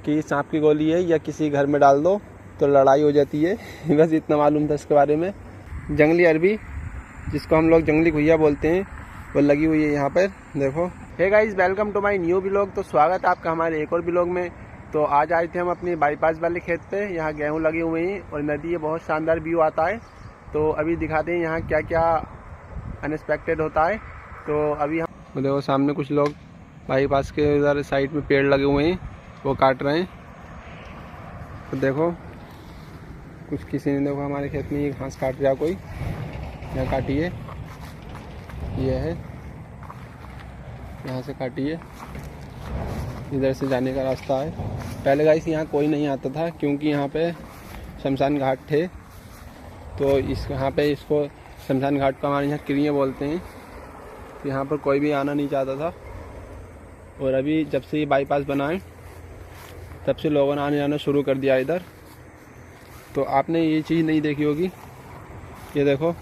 कि सांप की गोली है या किसी घर में डाल दो तो लड़ाई हो जाती है। बस इतना मालूम था इसके बारे में। जंगली अरबी, जिसको हम लोग जंगली घुइया बोलते हैं, वो लगी हुई है यहाँ पर। देखो। Hey guys, welcome to my new blog. तो स्वागत है आपका हमारे एक और ब्लॉग में। तो आज आए थे हम अपनी बाईपास वाले खेत पे। यहाँ गेहूँ लगे हुए हैं और नदी है, बहुत शानदार व्यू आता है। तो अभी दिखाते हैं यहाँ क्या क्या अनएक्सपेक्टेड होता है। तो अभी हम देखो सामने कुछ लोग बाईपास के उधर साइड में पेड़ लगे हुए हैं, वो काट रहे हैं। तो देखो कुछ किसी ने देखो हमारे खेत में ये घास काट दिया, कोई यहाँ काटिए, ये है यहाँ से काटिए, इधर से जाने का रास्ता है। पहले गाइस यहाँ कोई नहीं आता था क्योंकि यहाँ पे शमशान घाट थे। तो यहाँ पे इसको शमशान घाट को हमारे यहाँ क्रिया बोलते हैं। तो यहाँ पर कोई भी आना नहीं चाहता था। और अभी जब से ये बाईपास बना है तब से लोगों ने आने जाना शुरू कर दिया इधर। तो आपने ये चीज़ नहीं देखी होगी, ये देखो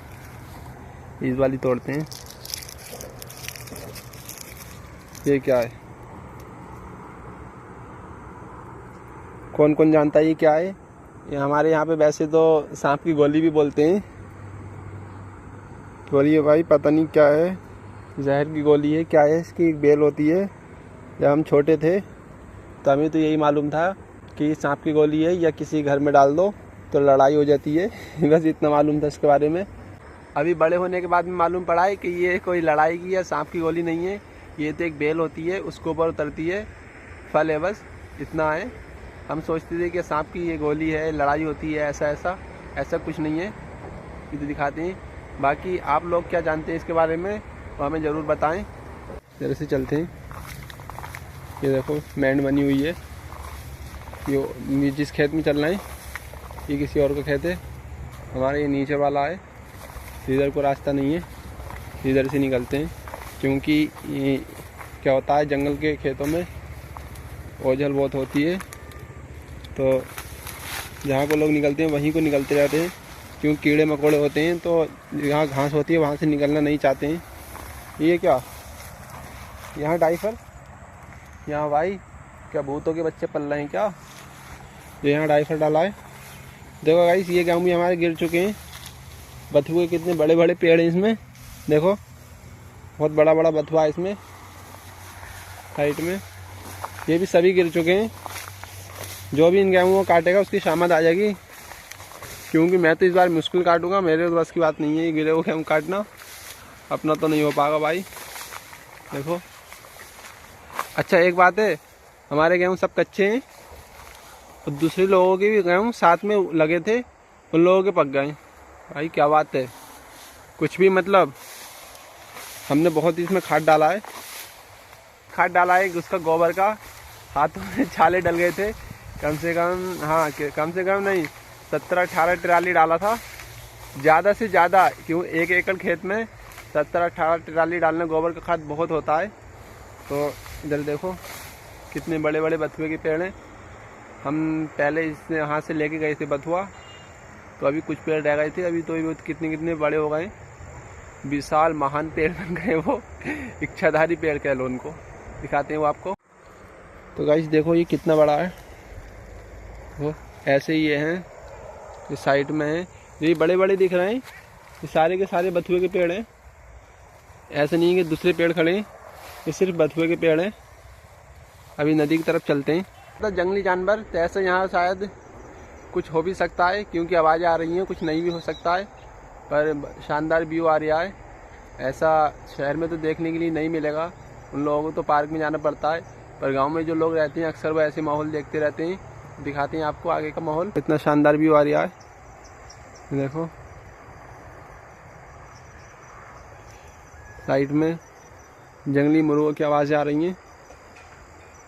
इस वाली तोड़ते हैं। ये क्या है, कौन कौन जानता है ये क्या है? ये हमारे यहाँ पे वैसे तो सांप की गोली भी बोलते हैं। बोलिए भाई, पता नहीं क्या है, जहर की गोली है क्या है, इसकी एक बेल होती है। जब हम छोटे थे तो हमें तो यही मालूम था कि सांप की गोली है या किसी घर में डाल दो तो लड़ाई हो जाती है। बस इतना मालूम था इसके बारे में। अभी बड़े होने के बाद में मालूम पड़ा है कि ये कोई लड़ाई की या सांप की गोली नहीं है। ये तो एक बेल होती है, उसके ऊपर उतरती है, फल है, बस इतना है। हम सोचते थे कि सांप की ये गोली है, लड़ाई होती है, ऐसा कुछ नहीं है। ये तो दिखाते हैं। बाकी आप लोग क्या जानते हैं इसके बारे में वो हमें ज़रूर बताएं। जरा से चलते हैं। ये देखो मैंड बनी हुई है। ये जिस खेत में चल रहे हैं ये किसी और का खेत है, हमारे ये नीचे वाला है। इधर को रास्ता नहीं है, इधर से निकलते हैं। क्योंकि ये क्या होता है, जंगल के खेतों में ओझल बहुत होती है। तो जहाँ को लोग निकलते हैं वहीं को निकलते रहते हैं, क्योंकि कीड़े मकोड़े होते हैं। तो जहाँ घास होती है वहाँ से निकलना नहीं चाहते हैं। ये क्या, यहाँ डाइफर, यहाँ भाई क्या भूतों के बच्चे पल रहे हैं क्या? जो यहाँ डाइफर डाला है। देखो गाइस, ये गेहूँ भी हमारे गिर चुके हैं। बथुए कितने बड़े बड़े पेड़ हैं इसमें, देखो बहुत बड़ा बड़ा बथुआ है इसमें साइड में। ये भी सभी गिर चुके हैं। जो भी इन गेहूँ को काटेगा उसकी शामत आ जाएगी। क्योंकि मैं तो इस बार मुश्किल काटूंगा, मेरे तो बस की बात नहीं है ये गिरे हुए गेहूँ काटना। अपना तो नहीं हो पाएगा भाई। देखो, अच्छा एक बात है, हमारे गेहूँ सब कच्चे हैं और दूसरे लोगों के भी गेहूँ साथ में लगे थे, उन लोगों के पक गए भाई। क्या बात है, कुछ भी मतलब। हमने बहुत इसमें खाद डाला है उसका गोबर का। हाथों में छाले डल गए थे कम से कम नहीं 17-18 ट्राली डाला था, ज़्यादा से ज़्यादा। क्यों, 1 एकड़ खेत में 17-18 ट्राली डालना गोबर का खाद बहुत होता है। तो इधर देखो कितने बड़े बड़े बथुए के पेड़ हैं। हम पहले इस यहाँ से लेके गए थे बथुआ, तो अभी कुछ पेड़ रह गए थे। अभी तो कितने बड़े हो गए, विशाल महान पेड़ बन गए वो। इच्छाधारी पेड़ कह लो उनको, दिखाते हैं वो आपको। तो गाइस देखो ये कितना बड़ा है, वो ऐसे ही ये हैं, ये साइड में है। ये बड़े बड़े दिख रहे हैं, ये सारे के सारे बथुए के पेड़ हैं। ऐसे नहीं है कि दूसरे पेड़ खड़े हैं, ये सिर्फ बथुए के पेड़ हैं। अभी नदी की तरफ चलते हैं। तो जंगली जानवर, तो ऐसे यहाँ शायद कुछ हो भी सकता है, क्योंकि आवाज़ें आ रही हैं। कुछ नहीं भी हो सकता है, पर शानदार व्यू आ रहा है। ऐसा शहर में तो देखने के लिए नहीं मिलेगा। उन लोगों को तो पार्क में जाना पड़ता है, पर गांव में जो लोग रहते हैं अक्सर वो ऐसे माहौल देखते रहते हैं। दिखाते हैं आपको आगे का माहौल। इतना शानदार व्यू आ रहा है, देखो साइड में जंगली मुर्गों की आवाज़ें आ रही हैं,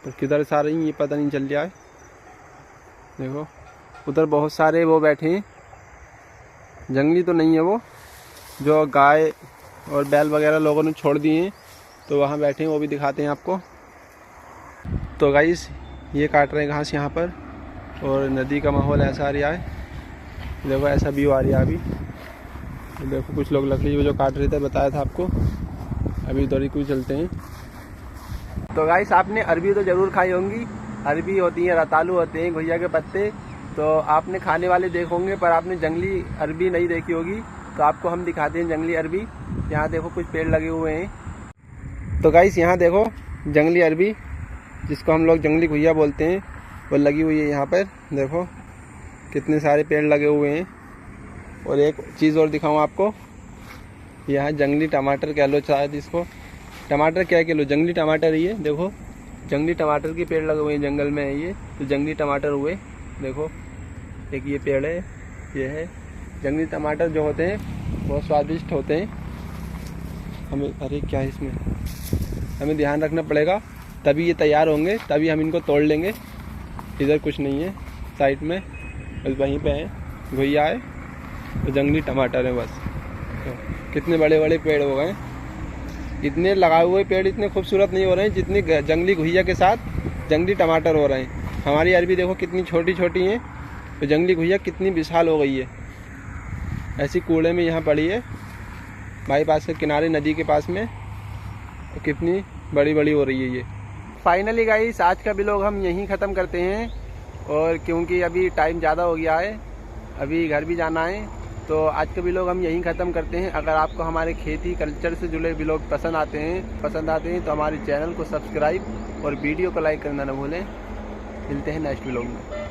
पर किधर से आ रही हैं ये पता नहीं चल रहा है। देखो उधर बहुत सारे वो बैठे हैं, जंगली तो नहीं है वो, जो गाय और बैल वगैरह लोगों ने छोड़ दिए हैं, तो वहाँ बैठे हैं, वो भी दिखाते हैं आपको। तो गाइस ये काट रहे हैं घास यहाँ पर, और नदी का माहौल ऐसा आ रहा है। देखो ऐसा व्यू आ रहा है अभी। तो देखो कुछ लोग लकड़ी जो काट रहे थे, बताया था आपको। अभी इधर ही कुछ चलते हैं। तो गाइस आपने अरबी तो ज़रूर खाई होंगी, अरबी होती है, रतालू होते हैं, घुइया के पत्ते। तो आपने खाने वाले देखे होंगे पर आपने जंगली अरबी नहीं देखी होगी, तो आपको हम दिखाते हैं जंगली अरबी। यहाँ देखो कुछ पेड़ लगे हुए हैं। तो गाइस यहाँ देखो जंगली अरबी, जिसको हम लोग जंगली घुइया बोलते हैं, वो लगी हुई है यहाँ पर। देखो कितने सारे पेड़ लगे हुए हैं। और एक चीज़ और दिखाऊँ आपको, यहाँ जंगली टमाटर कह लो शायद इसको। टमाटर क्या किलो? जंगली टमाटर ही है। देखो जंगली टमाटर के पेड़ लगे हुए हैं, जंगल में है ये, तो जंगली टमाटर हुए। देखो एक ये पेड़ है, ये है। जंगली टमाटर जो होते हैं बहुत स्वादिष्ट होते हैं। हमें अरे क्या है इसमें, हमें ध्यान रखना पड़ेगा, तभी ये तैयार होंगे, तभी हम इनको तोड़ लेंगे। इधर कुछ नहीं है साइड में, बस वहीं पे है घुइया है, तो जंगली टमाटर है बस। तो कितने बड़े बड़े पेड़ हो गए। इतने लगाए हुए पेड़ इतने खूबसूरत नहीं हो रहे हैं जितनी जंगली घुइया के साथ जंगली टमाटर हो रहे हैं। हमारी अरबी देखो कितनी छोटी छोटी हैं, तो जंगली घुइया कितनी विशाल हो गई है। ऐसी कूड़े में यहाँ पड़ी है बाईपास के किनारे, नदी के पास में, तो कितनी बड़ी बड़ी हो रही है ये। फाइनली गाइस आज का व्लॉग हम यहीं ख़त्म करते हैं, और क्योंकि अभी टाइम ज़्यादा हो गया है, अभी घर भी जाना है, तो आज का व्लॉग हम यहीं ख़त्म करते हैं। अगर आपको हमारे खेती कल्चर से जुड़े व्लॉग पसंद आते हैं तो हमारे चैनल को सब्सक्राइब और वीडियो को लाइक करना न भूलें। मिलते हैं नेक्स्ट व्लॉग में।